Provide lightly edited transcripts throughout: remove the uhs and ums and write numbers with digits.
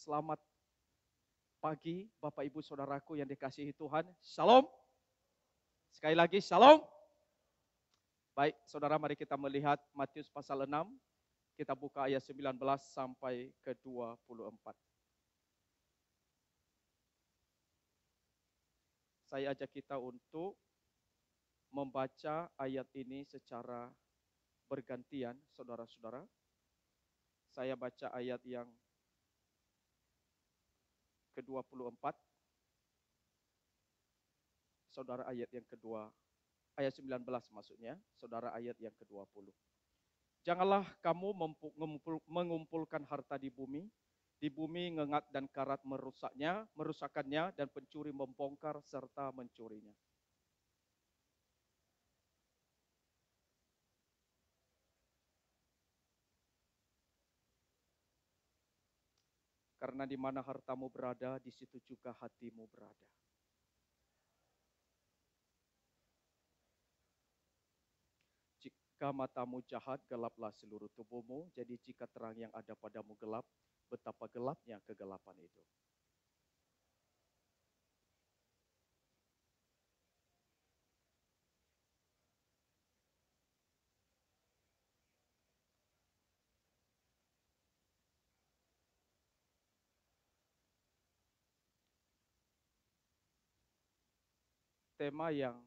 Selamat pagi Bapak Ibu Saudaraku yang dikasihi Tuhan. Shalom. Sekali lagi shalom. Baik, Saudara, mari kita melihat Matius pasal 6. Kita buka ayat 19 sampai ke 24. Saya ajak kita untuk membaca ayat ini secara bergantian, saudara-saudara. Saya baca ayat yang ke-24. Saudara ayat yang kedua, ayat 19 maksudnya, saudara ayat yang ke-20. Janganlah kamu mengumpulkan harta di bumi ngengat dan karat merusakkannya, dan pencuri membongkar serta mencurinya. Karena di mana hartamu berada, di situ juga hatimu berada. Jika matamu jahat, gelaplah seluruh tubuhmu. Jadi jika terang yang ada padamu gelap, betapa gelapnya kegelapan itu. Tema yang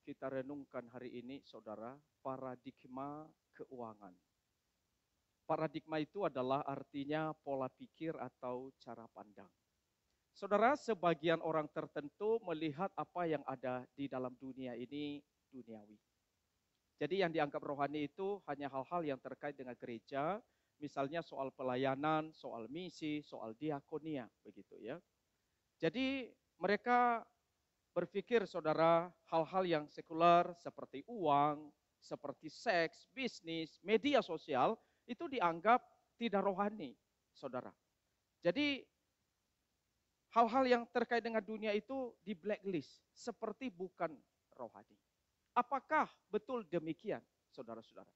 kita renungkan hari ini, saudara, paradigma keuangan. Paradigma itu adalah artinya pola pikir atau cara pandang. Saudara, sebagian orang tertentu melihat apa yang ada di dalam dunia ini duniawi. Jadi yang dianggap rohani itu hanya hal-hal yang terkait dengan gereja, misalnya soal pelayanan, soal misi, soal diakonia, begitu ya. Jadi mereka berpikir, saudara, hal-hal yang sekuler seperti uang, seperti seks, bisnis, media sosial, itu dianggap tidak rohani, saudara. Jadi hal-hal yang terkait dengan dunia itu di blacklist, seperti bukan rohani. Apakah betul demikian, saudara-saudara?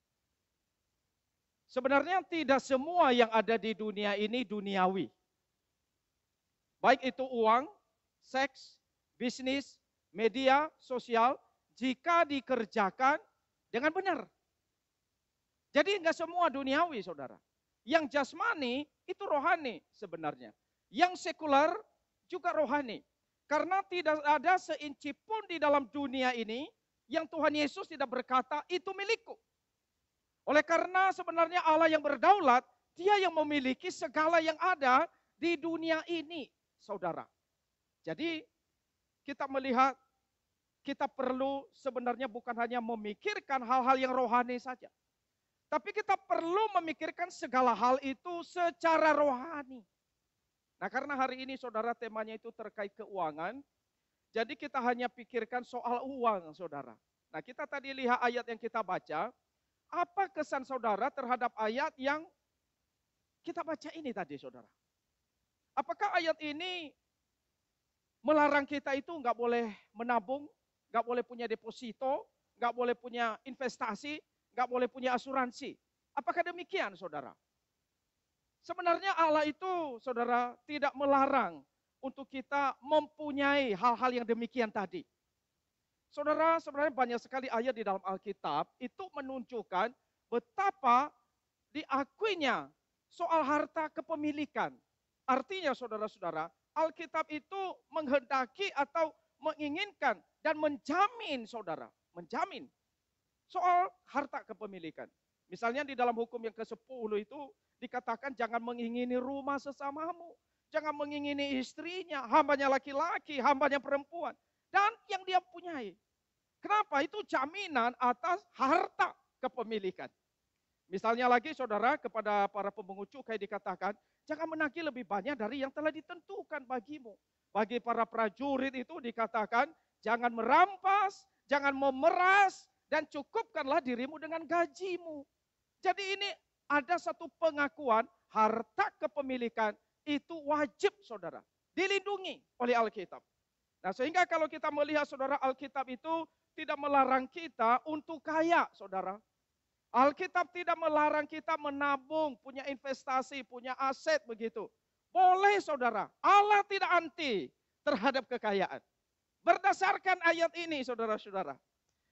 Sebenarnya tidak semua yang ada di dunia ini duniawi. Baik itu uang, seks, bisnis, media sosial, jika dikerjakan dengan benar. Jadi enggak semua duniawi, saudara. Yang jasmani itu rohani sebenarnya. Yang sekuler juga rohani. Karena tidak ada seinci pun di dalam dunia ini yang Tuhan Yesus tidak berkata, itu milikku. Oleh karena sebenarnya Allah yang berdaulat, Dia yang memiliki segala yang ada di dunia ini, saudara. Jadi kita melihat, kita perlu sebenarnya bukan hanya memikirkan hal-hal yang rohani saja. Tapi kita perlu memikirkan segala hal itu secara rohani. Nah, karena hari ini saudara temanya itu terkait keuangan, jadi kita hanya pikirkan soal uang, saudara. Nah, kita tadi lihat ayat yang kita baca, apa kesan saudara terhadap ayat yang kita baca ini tadi, saudara? Apakah ayat ini melarang kita itu nggak boleh menabung, nggak boleh punya deposito, nggak boleh punya investasi, nggak boleh punya asuransi? Apakah demikian, saudara? Sebenarnya Allah itu, saudara, tidak melarang untuk kita mempunyai hal-hal yang demikian tadi. Saudara, sebenarnya banyak sekali ayat di dalam Alkitab itu menunjukkan betapa diakuinya soal harta kepemilikan. Artinya, saudara-saudara, Alkitab itu menghendaki atau menginginkan dan menjamin, saudara, menjamin soal harta kepemilikan. Misalnya di dalam hukum yang ke-10 itu dikatakan jangan mengingini rumah sesamamu, jangan mengingini istrinya, hambanya laki-laki, hambanya perempuan, dan yang dia punyai. Kenapa? Itu jaminan atas harta kepemilikan. Misalnya lagi, saudara, kepada para pemungut cukai dikatakan, jangan menagih lebih banyak dari yang telah ditentukan bagimu. Bagi para prajurit itu dikatakan, jangan merampas, jangan memeras, dan cukupkanlah dirimu dengan gajimu. Jadi ini ada satu pengakuan harta kepemilikan itu wajib, saudara, dilindungi oleh Alkitab. Nah, sehingga kalau kita melihat, saudara, Alkitab itu tidak melarang kita untuk kaya, saudara. Alkitab tidak melarang kita menabung, punya investasi, punya aset begitu. Boleh saudara, Allah tidak anti terhadap kekayaan. Berdasarkan ayat ini saudara-saudara.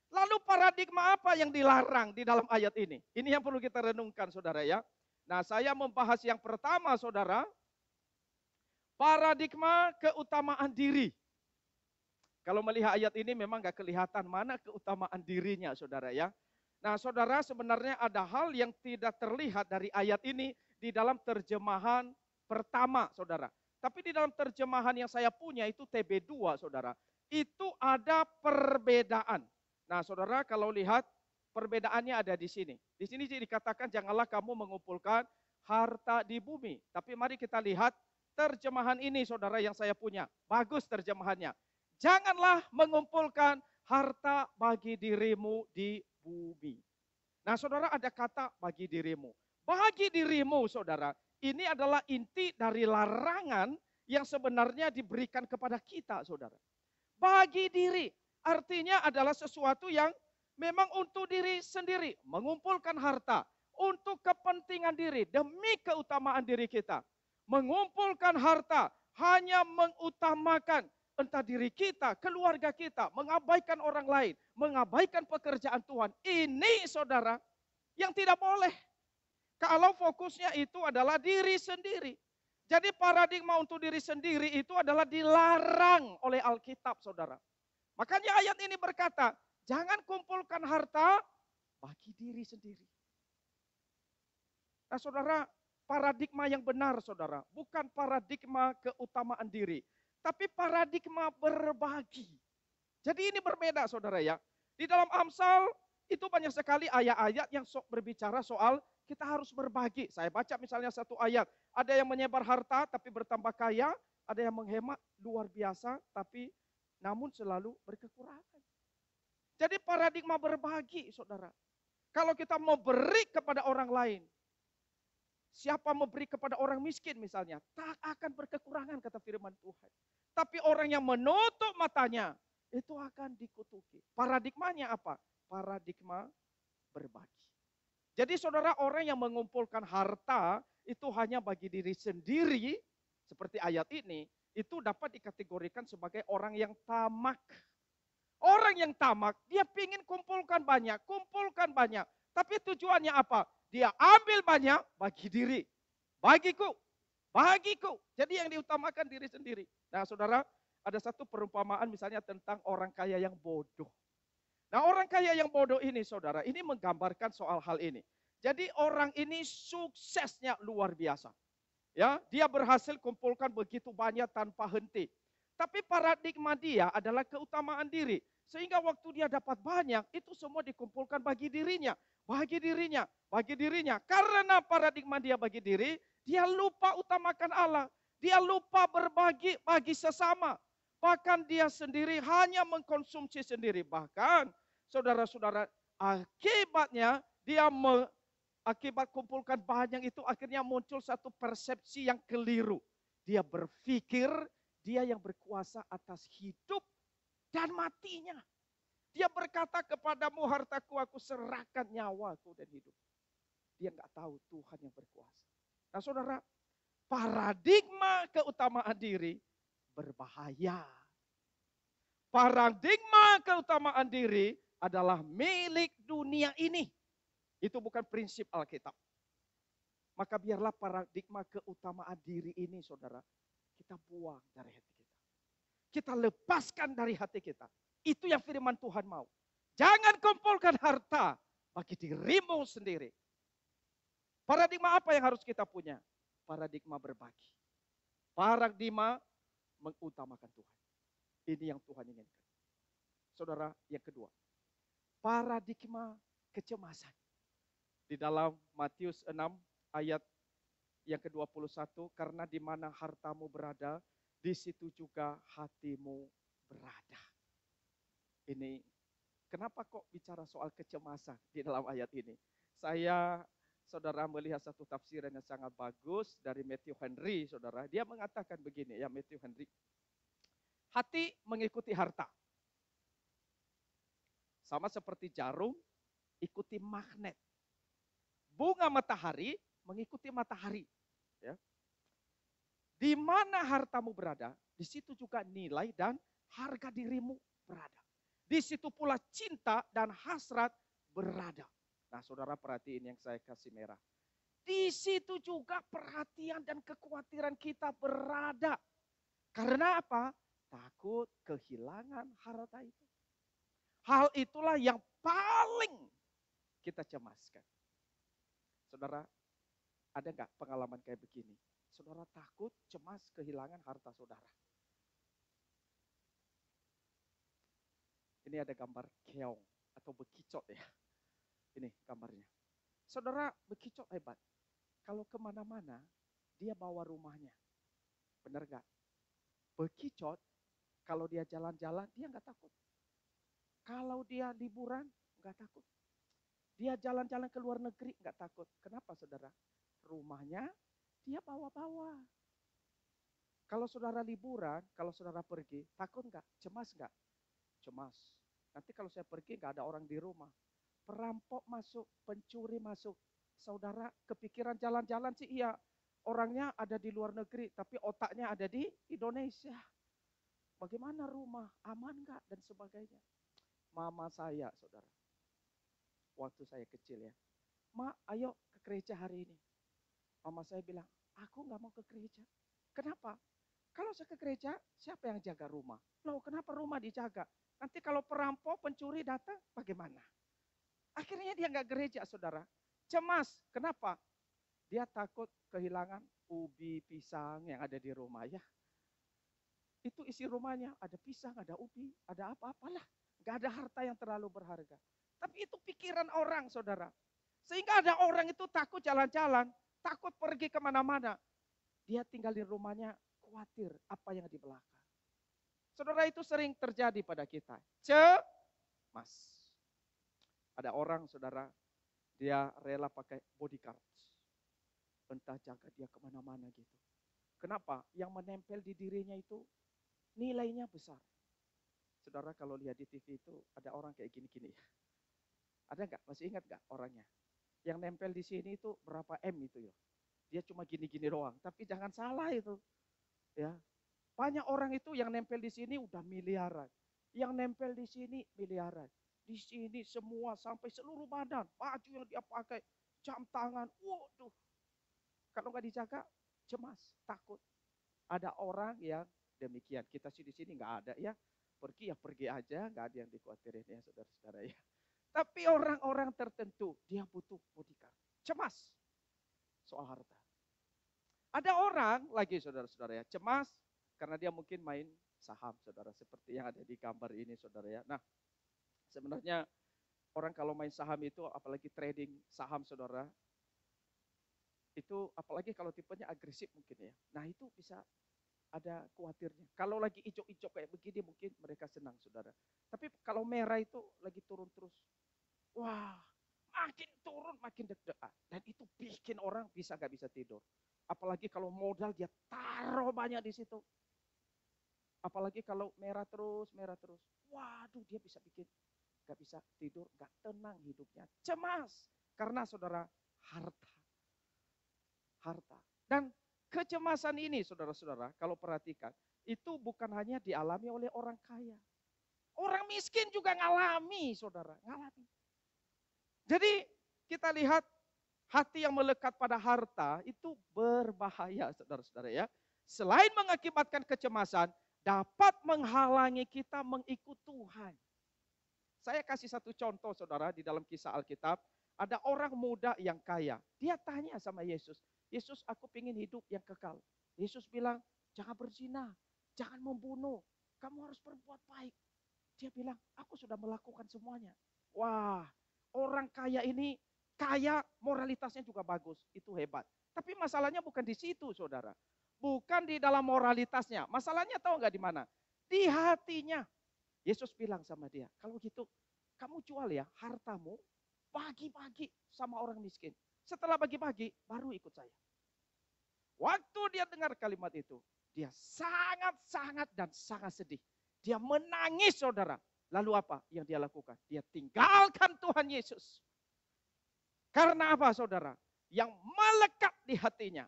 Lalu paradigma apa yang dilarang di dalam ayat ini? Ini yang perlu kita renungkan saudara ya. Nah saya membahas yang pertama saudara, paradigma keutamaan diri. Kalau melihat ayat ini memang gak kelihatan mana keutamaan dirinya saudara ya. Nah saudara sebenarnya ada hal yang tidak terlihat dari ayat ini di dalam terjemahan pertama saudara. Tapi di dalam terjemahan yang saya punya itu TB2 saudara. Itu ada perbedaan. Nah saudara kalau lihat perbedaannya ada di sini. Di sini dikatakan janganlah kamu mengumpulkan harta di bumi. Tapi mari kita lihat terjemahan ini saudara yang saya punya. Bagus terjemahannya. Janganlah mengumpulkan harta bagi dirimu di bumi. Nah saudara ada kata bagi dirimu. Bagi dirimu saudara, ini adalah inti dari larangan yang sebenarnya diberikan kepada kita saudara. Bagi diri, artinya adalah sesuatu yang memang untuk diri sendiri. Mengumpulkan harta untuk kepentingan diri, demi keutamaan diri kita. Mengumpulkan harta hanya mengutamakan entah diri kita, keluarga kita, mengabaikan orang lain, mengabaikan pekerjaan Tuhan. Ini saudara yang tidak boleh. Kalau fokusnya itu adalah diri sendiri. Jadi paradigma untuk diri sendiri itu adalah dilarang oleh Alkitab saudara. Makanya ayat ini berkata, jangan kumpulkan harta bagi diri sendiri. Nah saudara, paradigma yang benar saudara, bukan paradigma keutamaan diri. Tapi paradigma berbagi. Jadi ini berbeda saudara ya. Di dalam Amsal itu banyak sekali ayat-ayat yang berbicara soal kita harus berbagi. Saya baca misalnya satu ayat. Ada yang menyebar harta tapi bertambah kaya. Ada yang menghemat luar biasa tapi namun selalu berkekurangan. Jadi paradigma berbagi saudara. Kalau kita mau beri kepada orang lain. Siapa memberi kepada orang miskin misalnya, tak akan berkekurangan kata firman Tuhan. Tapi orang yang menutup matanya, itu akan dikutuki. Paradigmanya apa? Paradigma berbagi. Jadi saudara orang yang mengumpulkan harta, itu hanya bagi diri sendiri, seperti ayat ini, itu dapat dikategorikan sebagai orang yang tamak. Orang yang tamak, dia ingin kumpulkan banyak. Tapi tujuannya apa? Dia ambil banyak bagi diri. Bagiku. Jadi yang diutamakan diri sendiri. Nah saudara, ada satu perumpamaan misalnya tentang orang kaya yang bodoh. Nah orang kaya yang bodoh ini saudara, ini menggambarkan soal hal ini. Jadi orang ini suksesnya luar biasa. Ya, dia berhasil kumpulkan begitu banyak tanpa henti. Tapi paradigma dia adalah keutamaan diri. Sehingga waktu dia dapat banyak, itu semua dikumpulkan bagi dirinya. Karena paradigma dia bagi diri, dia lupa utamakan Allah. Dia lupa berbagi bagi sesama. Bahkan dia sendiri hanya mengkonsumsi sendiri. Bahkan saudara-saudara, akibatnya dia akibat kumpulkan banyak itu akhirnya muncul satu persepsi yang keliru. Dia berpikir dia yang berkuasa atas hidup dan matinya. Dia berkata kepadamu hartaku aku serahkan nyawaku dan hidup. Dia nggak tahu Tuhan yang berkuasa. Nah saudara, paradigma keutamaan diri berbahaya. Paradigma keutamaan diri adalah milik dunia ini. Itu bukan prinsip Alkitab. Maka biarlah paradigma keutamaan diri ini saudara, kita buang dari hati kita. Kita lepaskan dari hati kita. Itu yang firman Tuhan mau. Jangan kumpulkan harta bagi dirimu sendiri. Paradigma apa yang harus kita punya? Paradigma berbagi. Paradigma mengutamakan Tuhan. Ini yang Tuhan inginkan. Saudara, yang kedua. Paradigma kecemasan. Di dalam Matius 6 ayat yang ke-21, karena di mana hartamu berada, di situ juga hatimu berada. Ini kenapa kok bicara soal kecemasan di dalam ayat ini? Saudara melihat satu tafsiran yang sangat bagus dari Matthew Henry, saudara. Dia mengatakan begini ya, Matthew Henry. Hati mengikuti harta. Sama seperti jarum ikuti magnet. Bunga matahari mengikuti matahari. Ya. Di mana hartamu berada, di situ juga nilai dan harga dirimu berada. Di situ pula cinta dan hasrat berada. Nah, saudara perhatiin yang saya kasih merah. Di situ juga perhatian dan kekhawatiran kita berada. Karena apa? Takut kehilangan harta itu. Hal itulah yang paling kita cemaskan. Saudara, ada nggak pengalaman kayak begini? Saudara takut, cemas, kehilangan harta saudara. Ini ada gambar keong atau bekicot ya. Ini gambarnya. Saudara, bekicot hebat. Kalau kemana-mana, dia bawa rumahnya. Benar nggak? Bekicot, kalau dia jalan-jalan, dia nggak takut. Kalau dia liburan, nggak takut. Dia jalan-jalan ke luar negeri, nggak takut. Kenapa saudara? Rumahnya dia bawa-bawa. Kalau saudara liburan, kalau saudara pergi, takut nggak? Cemas nggak? Cemas. Nanti kalau saya pergi nggak ada orang di rumah. Perampok masuk, pencuri masuk. Saudara kepikiran jalan-jalan sih iya. Orangnya ada di luar negeri, tapi otaknya ada di Indonesia. Bagaimana rumah? Aman nggak? Dan sebagainya. Mama saya, saudara. Waktu saya kecil ya. Ma, ayo ke gereja hari ini. Mama saya bilang, aku nggak mau ke gereja. Kenapa? Kalau saya ke gereja, siapa yang jaga rumah? Loh, kenapa rumah dijaga? Nanti kalau perampok, pencuri datang, bagaimana? Akhirnya dia nggak gereja, saudara. Cemas. Kenapa? Dia takut kehilangan ubi, pisang yang ada di rumah ya. Itu isi rumahnya, ada pisang, ada ubi, ada apa-apalah. Nggak ada harta yang terlalu berharga. Tapi itu pikiran orang, saudara. Sehingga ada orang itu takut jalan-jalan, takut pergi kemana-mana. Dia tinggal di rumahnya, khawatir apa yang di belakang. Saudara, itu sering terjadi pada kita. Cemas. Ada orang, saudara, dia rela pakai bodyguard. Entah jaga dia kemana-mana gitu. Kenapa? Yang menempel di dirinya itu nilainya besar. Saudara kalau lihat di TV itu ada orang kayak gini-gini ya. Ada nggak? Masih ingat nggak orangnya? Yang nempel di sini itu berapa M itu ya? Dia cuma gini-gini doang. Tapi jangan salah itu. Ya, banyak orang itu yang nempel di sini udah miliaran. Yang nempel di sini miliaran. Di sini semua sampai seluruh badan. Baju yang dia pakai, jam tangan. Waduh. Kalau nggak dijaga, cemas, takut. Ada orang yang demikian. Kita sih di sini nggak ada ya. Pergi ya pergi aja, nggak ada yang dikhawatirin ya saudara-saudara ya. Tapi orang-orang tertentu, dia butuh bodyguard. Cemas soal harta. Ada orang lagi saudara-saudara ya, cemas karena dia mungkin main saham saudara. Seperti yang ada di gambar ini saudara ya. Nah sebenarnya orang kalau main saham itu apalagi trading saham saudara. Itu apalagi kalau tipenya agresif mungkin ya. Nah itu bisa ada khawatirnya. Kalau lagi hijau-hijau kayak begini mungkin mereka senang saudara. Tapi kalau merah itu lagi turun terus. Wah makin turun makin deg-degan. Dan itu bikin orang nggak bisa tidur. Apalagi kalau modal dia taruh banyak di situ. Apalagi kalau merah terus. Waduh dia bisa bikin nggak bisa tidur, nggak tenang hidupnya. Cemas. Karena saudara harta. Dan kecemasan ini saudara-saudara kalau perhatikan itu bukan hanya dialami oleh orang kaya. Orang miskin juga ngalami saudara, ngalami. Jadi kita lihat hati yang melekat pada harta itu berbahaya saudara-saudara ya. Selain mengakibatkan kecemasan, dapat menghalangi kita mengikut Tuhan. Saya kasih satu contoh saudara di dalam kisah Alkitab. Ada orang muda yang kaya. Dia tanya sama Yesus. Yesus aku ingin hidup yang kekal. Yesus bilang jangan berzina, jangan membunuh. Kamu harus berbuat baik. Dia bilang aku sudah melakukan semuanya. Wah orang kaya ini kaya moralitasnya juga bagus. Itu hebat. Tapi masalahnya bukan di situ saudara. Bukan di dalam moralitasnya. Masalahnya tahu nggak di mana? Di hatinya. Yesus bilang sama dia, kalau gitu kamu jual ya hartamu, bagi-bagi sama orang miskin. Setelah bagi-bagi, baru ikut saya. Waktu dia dengar kalimat itu, dia sangat-sangat dan sangat sedih. Dia menangis saudara. Lalu apa yang dia lakukan? Dia tinggalkan Tuhan Yesus. Karena apa saudara? Yang melekat di hatinya.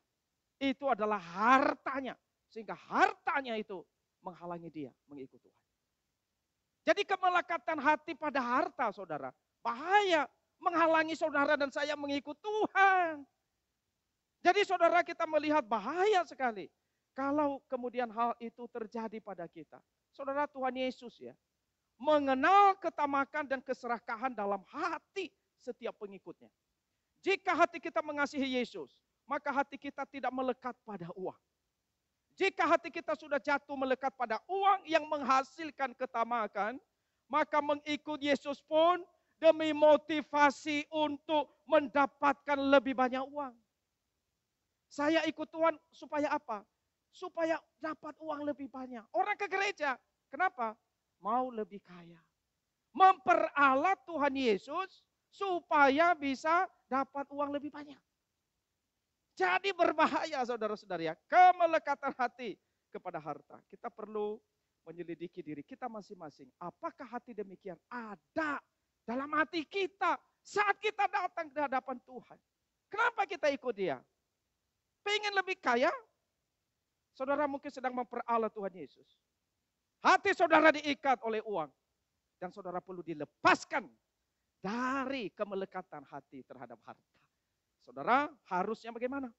itu adalah hartanya. Sehingga hartanya itu menghalangi dia mengikut Tuhan. Jadi kemelekatan hati pada harta, saudara, bahaya, menghalangi saudara dan saya mengikut Tuhan. Jadi saudara, kita melihat bahaya sekali kalau kemudian hal itu terjadi pada kita. Saudara, Tuhan Yesus ya, mengenal ketamakan dan keserakahan dalam hati setiap pengikutnya. Jika hati kita mengasihi Yesus, maka hati kita tidak melekat pada uang. Jika hati kita sudah jatuh melekat pada uang yang menghasilkan ketamakan, maka mengikut Yesus pun demi motivasi untuk mendapatkan lebih banyak uang. Saya ikut Tuhan supaya apa? Supaya dapat uang lebih banyak. Orang ke gereja, kenapa? Mau lebih kaya. Memperalat Tuhan Yesus supaya bisa dapat uang lebih banyak. Jadi berbahaya saudara-saudara ya, kemelekatan hati kepada harta. Kita perlu menyelidiki diri kita masing-masing. Apakah hati demikian ada dalam hati kita saat kita datang ke hadapan Tuhan? Kenapa kita ikut dia? Pengen lebih kaya? Saudara mungkin sedang memperalat Tuhan Yesus. Hati saudara diikat oleh uang. Dan saudara perlu dilepaskan dari kemelekatan hati terhadap harta. Saudara, harusnya bagaimana?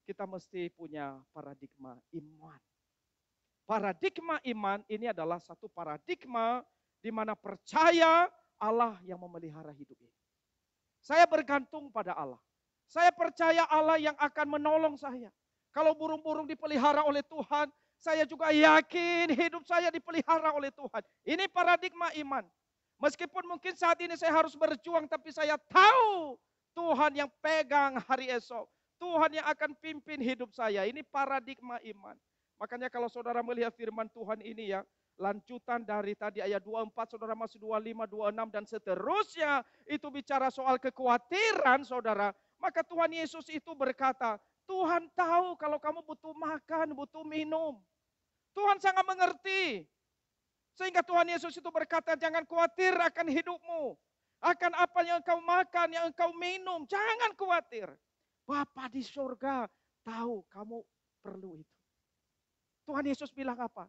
Kita mesti punya paradigma iman. Paradigma iman ini adalah satu paradigma di mana percaya Allah yang memelihara hidup ini. Saya bergantung pada Allah. Saya percaya Allah yang akan menolong saya. Kalau burung-burung dipelihara oleh Tuhan, saya juga yakin hidup saya dipelihara oleh Tuhan. Ini paradigma iman. Meskipun mungkin saat ini saya harus berjuang, tapi saya tahu Tuhan yang pegang hari esok. Tuhan yang akan pimpin hidup saya. Ini paradigma iman. Makanya kalau saudara melihat firman Tuhan ini ya, lanjutan dari tadi ayat 24, saudara masih 25, 26 dan seterusnya. Itu bicara soal kekhawatiran saudara. Maka Tuhan Yesus itu berkata, Tuhan tahu kalau kamu butuh makan, butuh minum. Tuhan sangat mengerti. Sehingga Tuhan Yesus itu berkata, jangan khawatir akan hidupmu. Akan apa yang engkau makan, yang engkau minum. Jangan khawatir. Bapa di surga tahu kamu perlu itu. Tuhan Yesus bilang apa?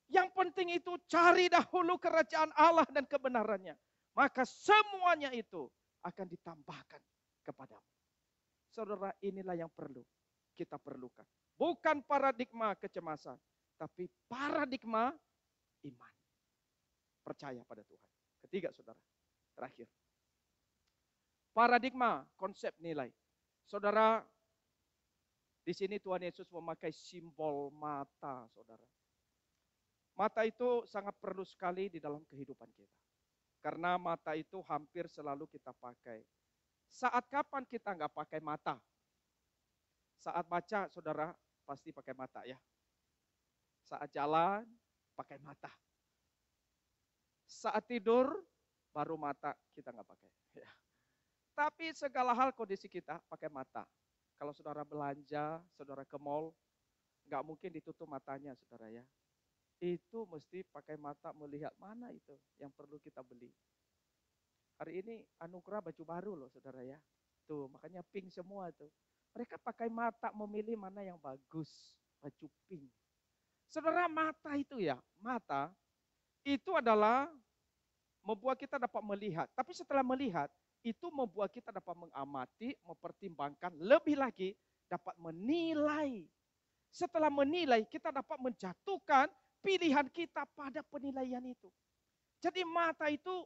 Yang penting itu cari dahulu kerajaan Allah dan kebenarannya. Maka semuanya itu akan ditambahkan kepadamu. Saudara, inilah yang perlu kita perlukan. Bukan paradigma kecemasan, tapi paradigma iman. Percaya pada Tuhan. Ketiga saudara, terakhir. Paradigma konsep nilai. Saudara, di sini Tuhan Yesus memakai simbol mata, saudara. Mata itu sangat perlu sekali di dalam kehidupan kita. Karena mata itu hampir selalu kita pakai. Saat kapan kita nggak pakai mata? Saat baca, saudara, pasti pakai mata ya. Saat jalan, pakai mata. Saat tidur, baru mata kita nggak pakai. Ya. Tapi segala hal kondisi kita pakai mata. Kalau saudara belanja, saudara ke mall, nggak mungkin ditutup matanya, saudara ya. Itu mesti pakai mata melihat mana itu yang perlu kita beli. Hari ini anugerah baju baru loh, saudara ya. Tuh, makanya pink semua tuh. Mereka pakai mata memilih mana yang bagus, baju pink. Saudara, mata itu ya, mata itu adalah membuat kita dapat melihat. Tapi setelah melihat, itu membuat kita dapat mengamati, mempertimbangkan, lebih lagi dapat menilai. Setelah menilai, kita dapat menjatuhkan pilihan kita pada penilaian itu. Jadi mata itu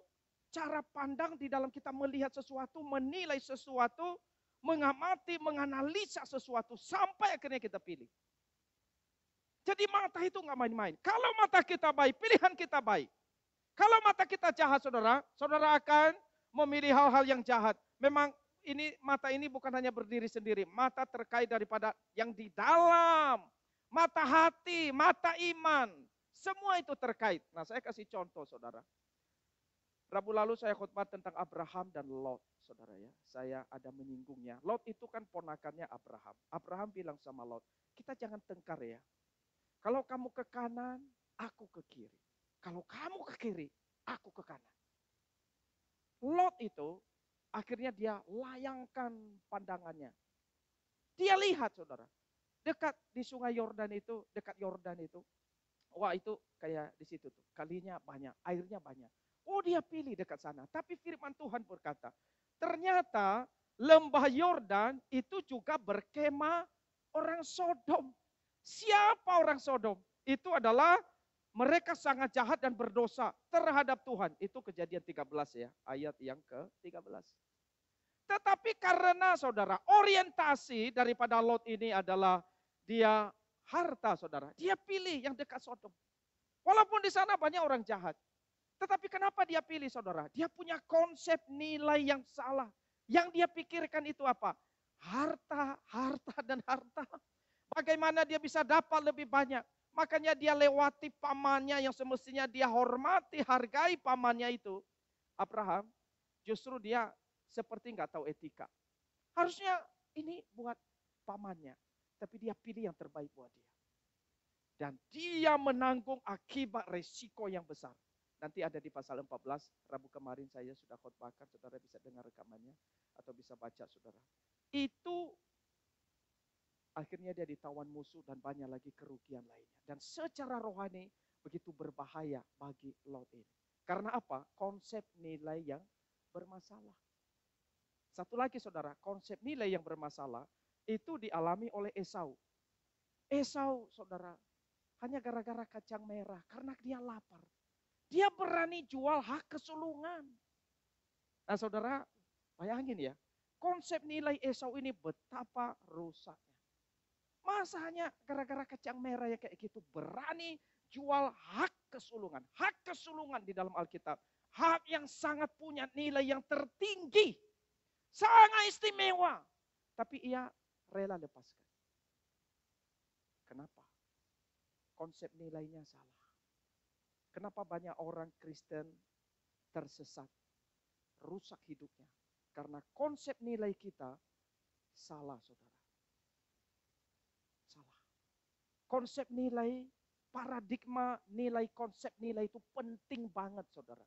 cara pandang di dalam kita melihat sesuatu, menilai sesuatu, mengamati, menganalisa sesuatu, sampai akhirnya kita pilih. Jadi mata itu nggak main-main. Kalau mata kita baik, pilihan kita baik. Kalau mata kita jahat, saudara, saudara akan memilih hal-hal yang jahat. Memang ini mata ini bukan hanya berdiri sendiri. Mata terkait daripada yang di dalam. Mata hati, mata iman. Semua itu terkait. Nah, saya kasih contoh, saudara. Rabu lalu saya khotbah tentang Abraham dan Lot, saudara ya. Saya ada menyinggungnya. Lot itu kan ponakannya Abraham. Abraham bilang sama Lot, kita jangan tengkar ya. Kalau kamu ke kanan, aku ke kiri. Kalau kamu ke kiri, aku ke kanan. Lot itu akhirnya dia layangkan pandangannya. Dia lihat, saudara. Dekat di sungai Yordan itu, dekat Yordan itu. Wah itu kayak di situ tuh, kalinya banyak, airnya banyak. Oh dia pilih dekat sana. Tapi firman Tuhan berkata, ternyata lembah Yordan itu juga berkemah orang Sodom. Siapa orang Sodom? Itu adalah mereka sangat jahat dan berdosa terhadap Tuhan. Itu Kejadian 13 ya, ayat yang ke-13. Tetapi karena saudara, orientasi daripada Lot ini adalah dia harta saudara. Dia pilih yang dekat Sodom. Walaupun di sana banyak orang jahat. Tetapi kenapa dia pilih saudara? Dia punya konsep nilai yang salah. Yang dia pikirkan itu apa? Harta, harta, dan harta. Bagaimana dia bisa dapat lebih banyak? Makanya dia lewati pamannya yang semestinya dia hormati, hargai pamannya itu. Abraham, justru dia seperti nggak tahu etika. Harusnya ini buat pamannya. Tapi dia pilih yang terbaik buat dia. Dan dia menanggung akibat resiko yang besar. Nanti ada di pasal 14, Rabu kemarin saya sudah khotbahkan, saudara bisa dengar rekamannya atau bisa baca saudara. Itu akhirnya dia ditawan musuh dan banyak lagi kerugian lainnya. Dan secara rohani begitu berbahaya bagi Lot ini. Karena apa? Konsep nilai yang bermasalah. Satu lagi saudara, konsep nilai yang bermasalah itu dialami oleh Esau. Esau saudara, hanya gara-gara kacang merah, karena dia lapar. Dia berani jual hak kesulungan. Nah saudara, bayangin ya, konsep nilai Esau ini betapa rusaknya. Masa hanya gara-gara kacang merah ya kayak gitu, berani jual hak kesulungan. Hak kesulungan di dalam Alkitab, hak yang sangat punya nilai yang tertinggi, sangat istimewa. Tapi ia rela lepaskan. Kenapa? Konsep nilainya salah. Kenapa banyak orang Kristen tersesat, rusak hidupnya? Karena konsep nilai kita salah, saudara. Salah. Konsep nilai, paradigma nilai, konsep nilai itu penting banget, saudara.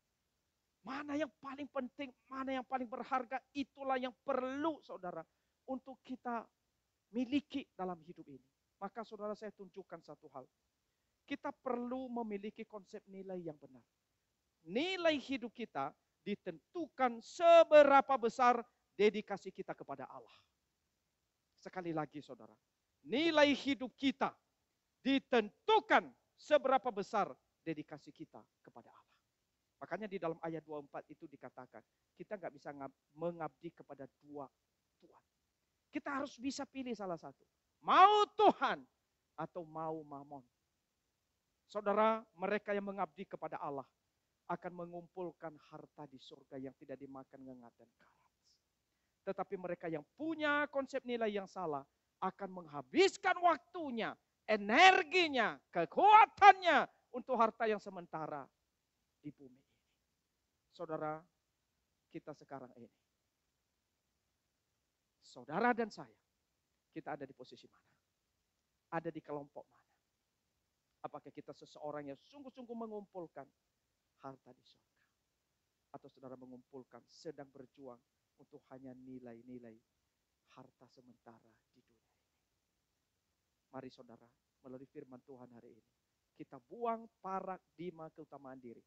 Mana yang paling penting, mana yang paling berharga, itulah yang perlu, saudara, untuk kita miliki dalam hidup ini. Maka saudara, saya tunjukkan satu hal. Kita perlu memiliki konsep nilai yang benar. Nilai hidup kita ditentukan seberapa besar dedikasi kita kepada Allah. Sekali lagi saudara, nilai hidup kita ditentukan seberapa besar dedikasi kita kepada Allah. Makanya di dalam ayat 24 itu dikatakan, kita nggak bisa mengabdi kepada dua Tuhan. Kita harus bisa pilih salah satu. Mau Tuhan atau mau mamon. Saudara, mereka yang mengabdi kepada Allah akan mengumpulkan harta di surga yang tidak dimakan ngengat dan karat. Tetapi mereka yang punya konsep nilai yang salah akan menghabiskan waktunya, energinya, kekuatannya untuk harta yang sementara di bumi ini. Saudara, kita sekarang ini, saudara dan saya, kita ada di posisi mana? Ada di kelompok mana? Apakah kita seseorang yang sungguh-sungguh mengumpulkan harta di surga? Atau saudara mengumpulkan, sedang berjuang untuk hanya nilai-nilai harta sementara di dunia ini? Mari saudara, melalui firman Tuhan hari ini, kita buang paradigma keutamaan diri,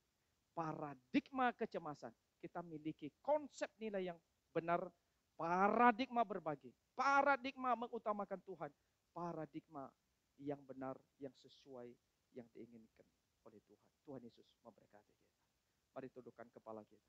paradigma kecemasan. Kita miliki konsep nilai yang benar, paradigma berbagi, paradigma mengutamakan Tuhan, paradigma yang benar, yang sesuai, yang diinginkan oleh Tuhan. Tuhan Yesus memberkati kita. Mari tundukkan kepala kita.